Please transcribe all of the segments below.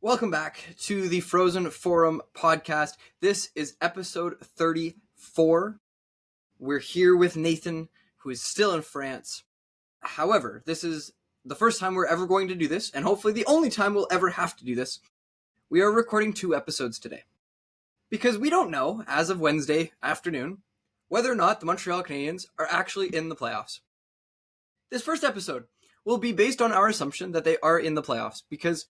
Welcome back to the Frozen Forum podcast. This is episode 34. We're here with Nathan, who is still in France. However, this is the first time we're ever going to do this, and hopefully the only time we'll ever have to do this. We are recording 2 episodes today. Because we don't know, as of Wednesday afternoon, whether or not the Montreal Canadiens are actually in the playoffs. This first episode will be based on our assumption that they are in the playoffs, because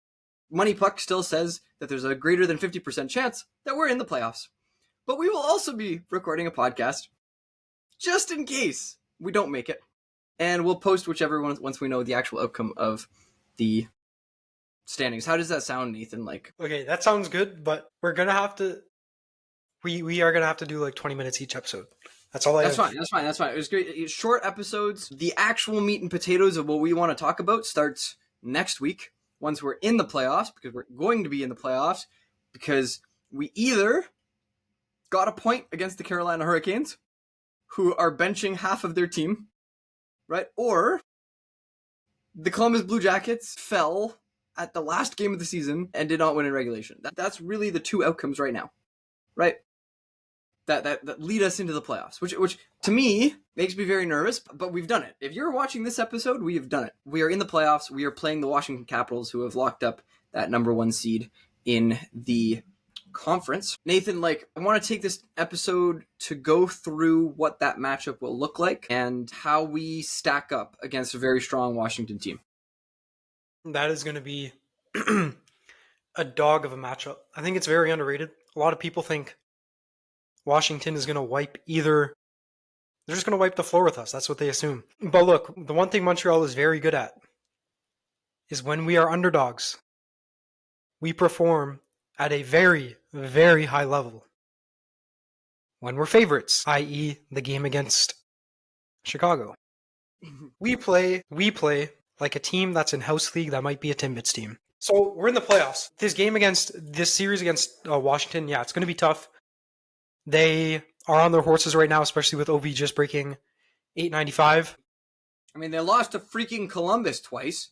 Money Puck still says that there's a greater than 50% chance that we're in the playoffs. But we will also be recording a podcast just in case we don't make it. And we'll post whichever one once we know the actual outcome of the standings. How does that sound, Nathan? Okay, that sounds good, but we're gonna have to. We are gonna have to do like 20 minutes each episode. That's all I have. That's fine. It was great. Short episodes. The actual meat and potatoes of what we want to talk about starts next week. Once we're in the playoffs, because we're going to be in the playoffs, because we either got a point against the Carolina Hurricanes, who are benching half of their team, right? Or the Columbus Blue Jackets fell at the last game of the season and did not win in regulation. That's really the 2 outcomes right now, right? That lead us into the playoffs, which to me makes me very nervous, but we've done it. If you're watching this episode, we have done it. We are in the playoffs. We are playing the Washington Capitals, who have locked up that number 1 seed in the conference. Nathan, I want to take this episode to go through what that matchup will look like and how we stack up against a very strong Washington team. That is going to be a dog of a matchup. I think it's very underrated. A lot of people think Washington is going to wipe they're just going to wipe the floor with us. That's what they assume. But look, the one thing Montreal is very good at is when we are underdogs, we perform at a very, very high level. When we're favorites, i.e. the game against Chicago, we play like a team that's in house league that might be a Timbits team. So we're in the playoffs. This series against Washington, yeah, it's going to be tough. They are on their horses right now, especially with OV just breaking 895. I mean, they lost to freaking Columbus twice.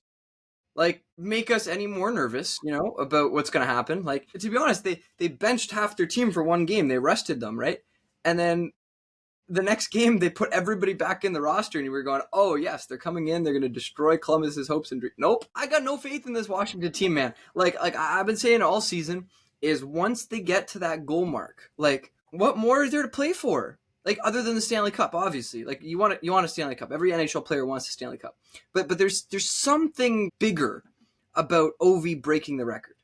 Make us any more nervous, about what's going to happen. To be honest, they benched half their team for 1 game. They rested them, right? And then the next game, they put everybody back in the roster, and we were going, oh, yes, they're coming in. They're going to destroy Columbus's hopes and dreams. Nope. I got no faith in this Washington team, man. I've been saying all season is once they get to that goal mark, what more is there to play for? Other than the Stanley Cup, obviously. You want a Stanley Cup. Every NHL player wants a Stanley Cup. But there's something bigger about OV breaking the record,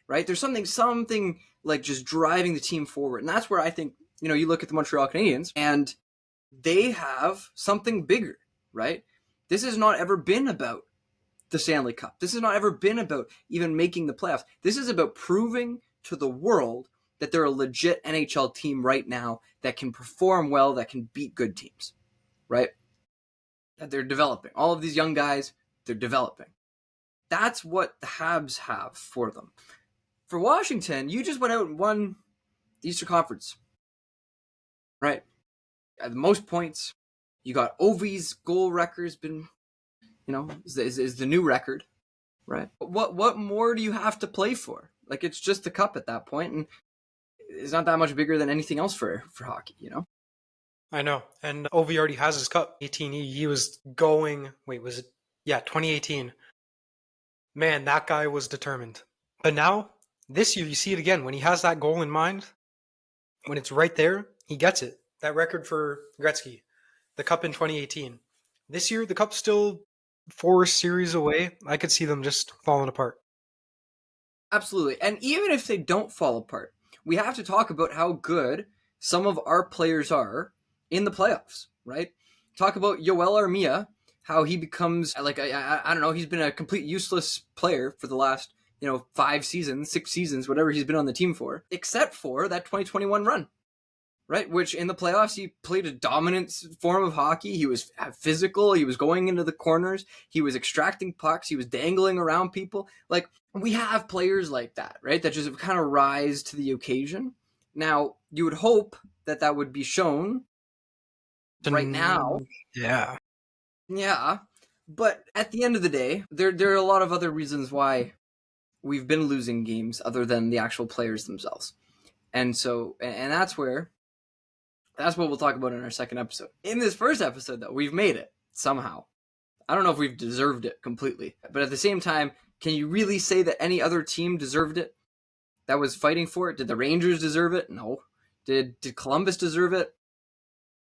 right? There's something just driving the team forward. And that's where I think, you look at the Montreal Canadiens and they have something bigger, right? This has not ever been about the Stanley Cup. This has not ever been about even making the playoffs. This is about proving to the world that they're a legit NHL team right now that can perform well, that can beat good teams, right? That they're developing. All of these young guys, they're developing. That's what the Habs have for them. For Washington, you just went out and won the Eastern Conference, right? At the most points, you got OV's goal record's been, is the new record, right? What more do you have to play for? It's just the cup at that point, and it's not that much bigger than anything else for hockey, I know. And OV already has his cup. 18, he was going, 2018. Man, that guy was determined. But now, this year, you see it again. When he has that goal in mind, when it's right there, he gets it. That record for Gretzky, the cup in 2018. This year, the cup's still 4 series away. I could see them just falling apart. Absolutely. And even if they don't fall apart, we have to talk about how good some of our players are in the playoffs, right? Talk about Yoel Armia, how he becomes I don't know, he's been a complete useless player for the last, 5 seasons, 6 seasons, whatever he's been on the team for, except for that 2021 run, right? Which in the playoffs, he played a dominant form of hockey. He was physical. He was going into the corners. He was extracting pucks. He was dangling around people. We have players like that, right? That just kind of rise to the occasion. Now, you would hope that would be shown right now. Yeah. Yeah. But at the end of the day, there are a lot of other reasons why we've been losing games other than the actual players themselves. And so, and that's what we'll talk about in our second episode. In this first episode, though, we've made it somehow. I don't know if we've deserved it completely, but at the same time, can you really say that any other team deserved it that was fighting for it? Did the Rangers deserve it? No. Did Columbus deserve it?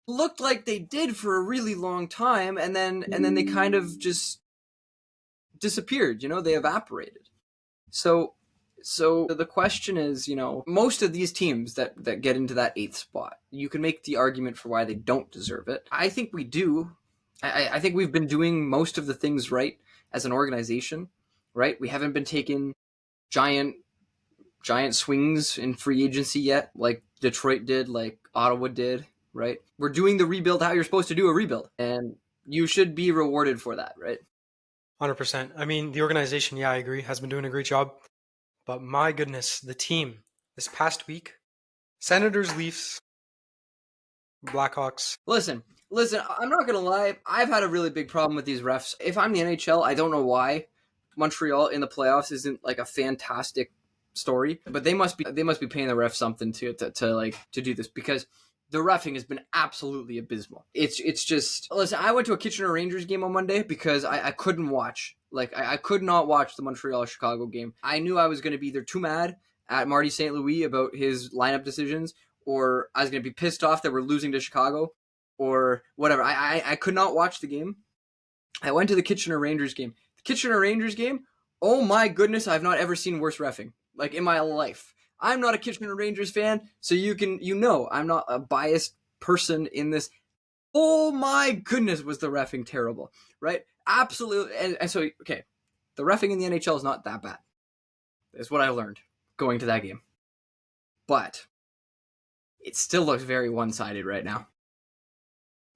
Looked like they did for a really long time, and then they kind of just disappeared. They evaporated. So the question is, most of these teams that get into that 8th spot, you can make the argument for why they don't deserve it. I think we do. I think we've been doing most of the things right as an organization, right? We haven't been taking giant swings in free agency yet, like Detroit did, like Ottawa did, right? We're doing the rebuild how you're supposed to do a rebuild, and you should be rewarded for that, right? 100%. I mean, the organization, yeah, I agree, has been doing a great job. But my goodness, the team this past week, Senators, Leafs, Blackhawks. Listen, I'm not going to lie. I've had a really big problem with these refs. If I'm the NHL, I don't know why Montreal in the playoffs isn't like a fantastic story, but they must be paying the refs something to do this, because the reffing has been absolutely abysmal. It's just, listen, I went to a Kitchener Rangers game on Monday because I couldn't watch. I could not watch the Montreal-Chicago game. I knew I was going to be either too mad at Marty St. Louis about his lineup decisions, or I was going to be pissed off that we're losing to Chicago, or whatever. I could not watch the game. I went to the Kitchener Rangers game. The Kitchener Rangers game, oh my goodness, I've not ever seen worse reffing, in my life. I'm not a Kitchener Rangers fan, so I'm not a biased person in this. Oh my goodness, was the reffing terrible, right? Absolutely. And so, okay, the reffing in the NHL is not that bad. Is what I learned going to that game. But it still looks very one-sided right now.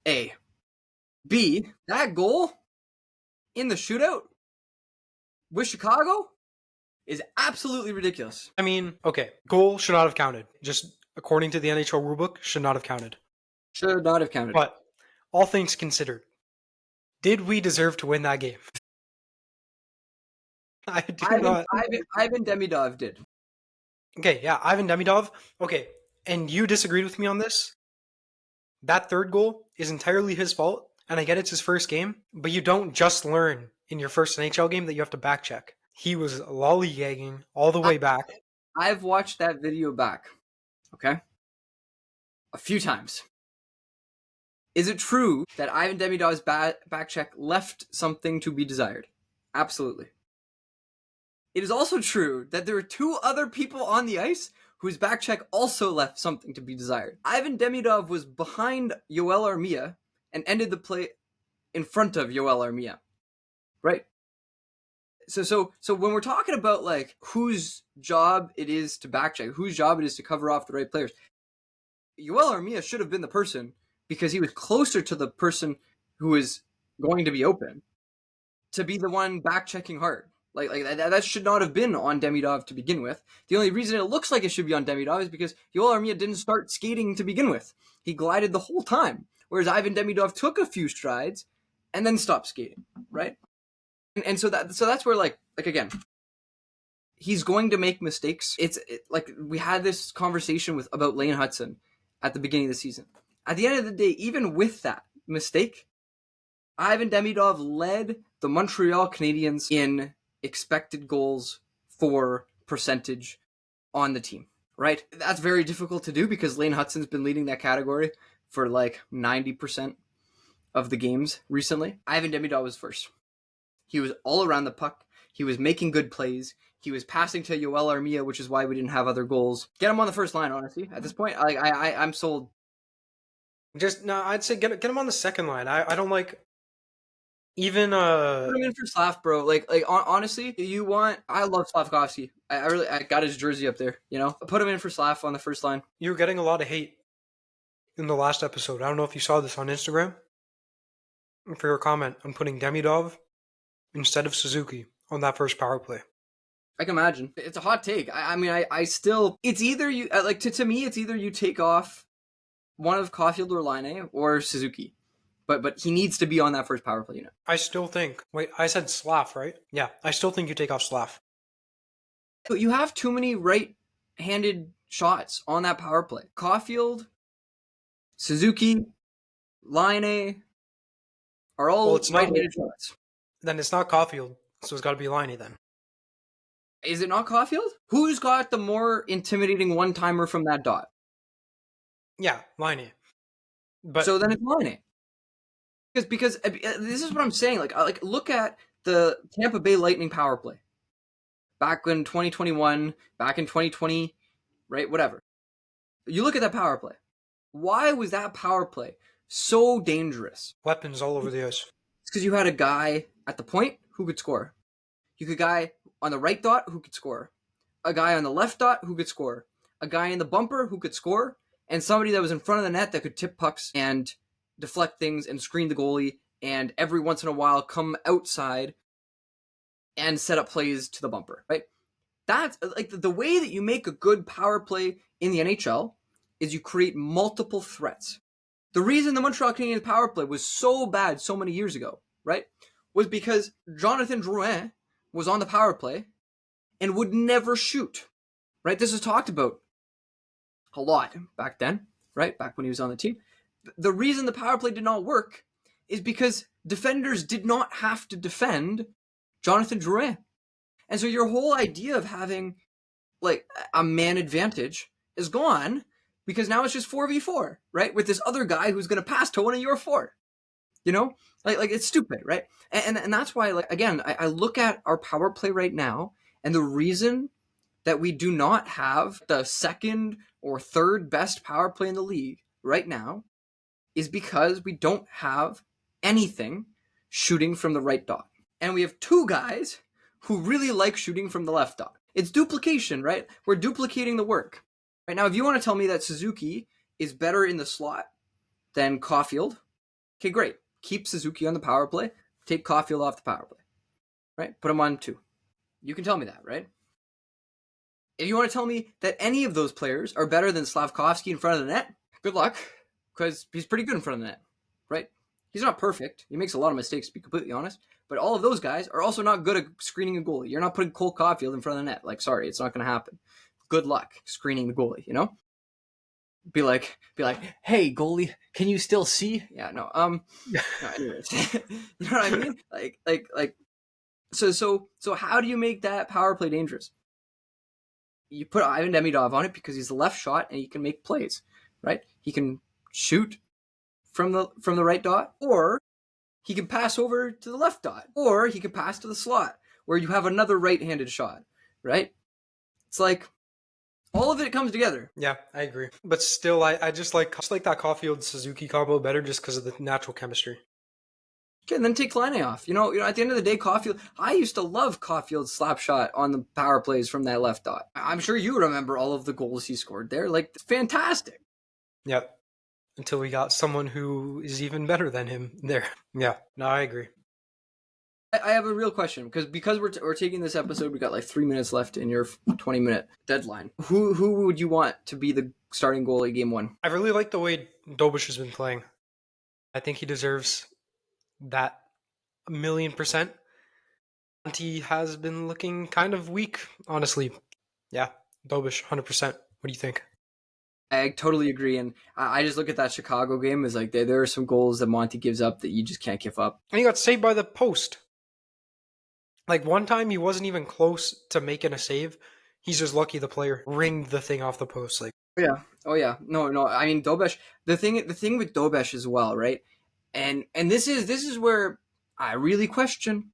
A. B, that goal in the shootout with Chicago is absolutely ridiculous. I mean, okay, goal should not have counted. Just according to the NHL rulebook, should not have counted. Should not have counted. But all things considered, did we deserve to win that game? I do not. Ivan Demidov did. Okay, yeah, Ivan Demidov. Okay, and you disagreed with me on this? That third goal is entirely his fault, and I get it's his first game, but you don't just learn in your first NHL game that you have to back check. He was lollygagging all the way back. I've watched that video back, okay? A few times. Is it true that Ivan Demidov's back check left something to be desired? Absolutely. It is also true that there were 2 other people on the ice whose back check also left something to be desired. Ivan Demidov was behind Yoel Armia and ended the play in front of Yoel Armia. Right? So when we're talking about whose job it is to back check, whose job it is to cover off the right players, Yoel Armia should have been the person, because he was closer to the person who is going to be open, to be the one back checking hard. That should not have been on Demidov to begin with. The only reason it looks like it should be on Demidov is because Yoel Armia didn't start skating to begin with. He glided the whole time, whereas Ivan Demidov took a few strides and then stopped skating, right? And so that's where again, he's going to make mistakes. We had this conversation about Lane Hudson at the beginning of the season. At the end of the day, even with that mistake, Ivan Demidov led the Montreal Canadiens in expected goals for percentage on the team, right? That's very difficult to do because Lane Hudson's been leading that category for 90% of the games recently. Ivan Demidov was first. He was all around the puck. He was making good plays. He was passing to Yoel Armia, which is why we didn't have other goals. Get him on the first line, honestly. At this point, I'm sold. I'd say get him on the second line. I don't even put him in for Slav, bro. Honestly, I love Slavkovsky. I got his jersey up there, Put him in for Slav on the first line. You were getting a lot of hate in the last episode. I don't know if you saw this on Instagram for your comment on putting Demidov instead of Suzuki on that first power play. I can imagine. It's a hot take. I still, it's either you to me, it's either you take off one of Caulfield or Laine or Suzuki. But he needs to be on that first power play unit. I still think... Wait, I said Slav, right? Yeah, I still think you take off Slav. But you have too many right-handed shots on that power play. Caulfield, Suzuki, Laine are all it's not. right-handed shots. Then it's not Caulfield, so it's got to be Liney then. Is it not Caulfield? Who's got the more intimidating one-timer from that dot? Yeah, Liney. But So then it's Laine. Because this is what I'm saying. Like look at the Tampa Bay Lightning power play back in 2021, back in 2020, right? Whatever. You look at that power play. Why was that power play so dangerous? weapons all over the ice. It's because you had a guy at the point who could score. You had a guy on the right dot who could score. A guy on the left dot who could score. A guy in the bumper who could score. And somebody that was in front of the net that could tip pucks and deflect things and screen the goalie and every once in a while come outside and set up plays to the bumper, right? That's like the way that you make a good power play in the NHL is you create multiple threats. The reason the Montreal Canadiens power play was so bad so many years ago, right, was because Jonathan Drouin was on the power play and would never shoot, right? This is talked about a lot back then, right? Back when he was on the team. The reason the power play did not work is because defenders did not have to defend Jonathan Drouin. And so your whole idea of having like a man advantage is gone because now it's just 4v4, right? With this other guy who's going to pass to one of your four. You know? Like it's stupid, right? And that's why, like, again, I look at our power play right now, and the reason that we do not have the second or third best power play in the league right now is because we don't have anything shooting from the right dot. And we have two guys who really like shooting from the left dot. It's duplication, right? We're duplicating the work. Right now, if you want to tell me that Suzuki is better in the slot than Caulfield, okay, great. Keep Suzuki on the power play. Take Caulfield off the power play, right? Put him on 2. You can tell me that, right? If you want to tell me that any of those players are better than Slavkovsky in front of the net, good luck, because he's pretty good in front of the net, right? He's not perfect. He makes a lot of mistakes, to be completely honest. But all of those guys are also not good at screening a goalie. You're not putting Cole Caulfield in front of the net. Like, sorry, it's not going to happen. Good luck screening the goalie, you know? Be like, hey, goalie, can you still see? Yeah, no, anyways. You know what I mean? Like, so how do you make that power play dangerous? You put Ivan Demidov on it because he's the left shot and he can make plays, right? He can shoot from the right dot, or he can pass over to the left dot, or he can pass to the slot where you have another right-handed shot, right? It's like all of it comes together. Yeah, I agree. But still, I just like that Caulfield-Suzuki combo better just because of the natural chemistry. Okay, and then take Laine off. You know, at the end of the day, Caulfield. I used to love Caulfield's slap shot on the power plays from that left dot. I'm sure you remember all of the goals he scored there. Like, fantastic. Yep. Until we got someone who is even better than him there. Yeah, no, I agree. I have a real question because we're taking this episode. We got like 3 minutes left in your 20-minute deadline. Who would you want to be the starting goalie game 1? I really like the way Dobush has been playing. I think he deserves that 1,000,000%. He has been looking kind of weak, honestly. Yeah, Dobush, 100%. What do you think? I totally agree, and I just look at that Chicago game as like there are some goals that Monty gives up that you just can't give up. And he got saved by the post. Like one time he wasn't even close to making a save. He's just lucky the player ringed the thing off the post. Like, oh yeah, no. I mean, Dobesh. The thing with Dobesh as well, right? And this is where I really question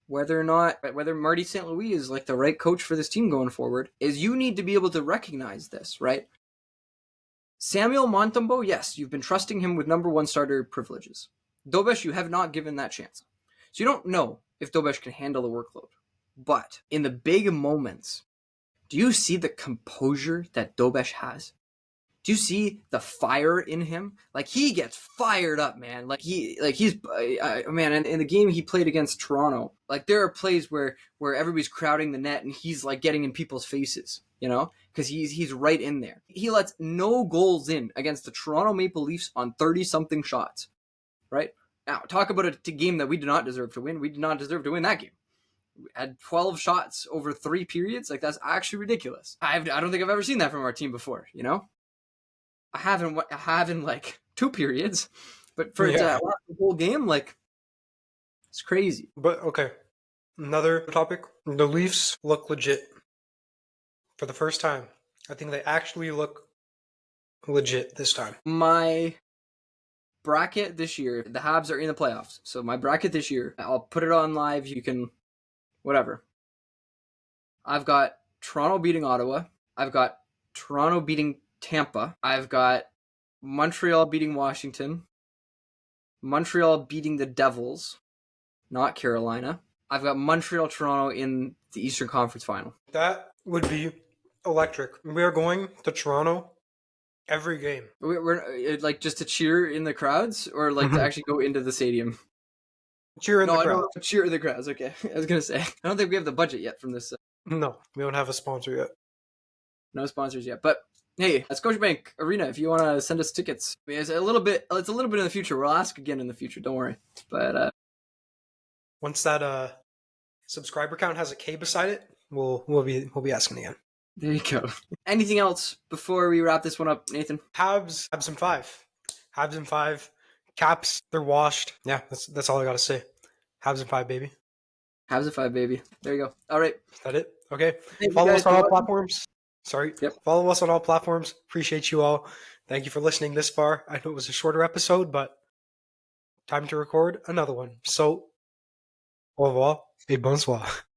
whether Marty St. Louis is like the right coach for this team going forward. Is you need to be able to recognize this, right? Samuel Montembeault, yes, you've been trusting him with number 1 starter privileges. Dobesh, you have not given that chance. So you don't know if Dobesh can handle the workload. But in the big moments, do you see the composure that Dobesh has? Do you see the fire in him? Like, he gets fired up, man. Man, in the game he played against Toronto, like, there are plays where everybody's crowding the net and he's like getting in people's faces, you know, because he's right in there. He lets no goals in against the Toronto Maple Leafs on 30-something shots, right? Now, talk about a game that we did not deserve to win. We did not deserve to win that game, had 12 shots over 3 periods. Like, that's actually ridiculous. I don't think I've ever seen that from our team before, you know? I haven't like 2 periods, but for it to last the whole game, like, it's crazy. But okay, another topic. The Leafs look legit for the first time. I think they actually look legit this time. My bracket this year, the Habs are in the playoffs. So my bracket this year, I'll put it on live. You can, whatever. I've got Toronto beating Ottawa. I've got Toronto beating Tampa. I've got Montreal beating Washington. Montreal beating the Devils, not Carolina. I've got Montreal, Toronto in the Eastern Conference Final. That would be electric. We are going to Toronto every game. We're like just to cheer in the crowds, or like to actually go into the stadium. Cheer in the crowd. Cheer in the crowds. Okay, I was gonna say I don't think we have the budget yet from this. No, we don't have a sponsor yet. No sponsors yet, but hey, at Scotiabank Arena, if you want to send us tickets, it's a little bit in the future. We'll ask again in the future. Don't worry. But once that subscriber count has a K beside it, we'll be asking again. There you go. Anything else before we wrap this one up, Nathan? Habs in 5. Habs in 5. Caps, they're washed. Yeah, that's all I gotta say. Habs in 5, baby. Habs in 5, baby. There you go. All right. Is that it? Okay. Follow us on all platforms. Sorry. Yep. Follow us on all platforms. Appreciate you all. Thank you for listening this far. I know it was a shorter episode, but time to record another one. So, au revoir et bonsoir.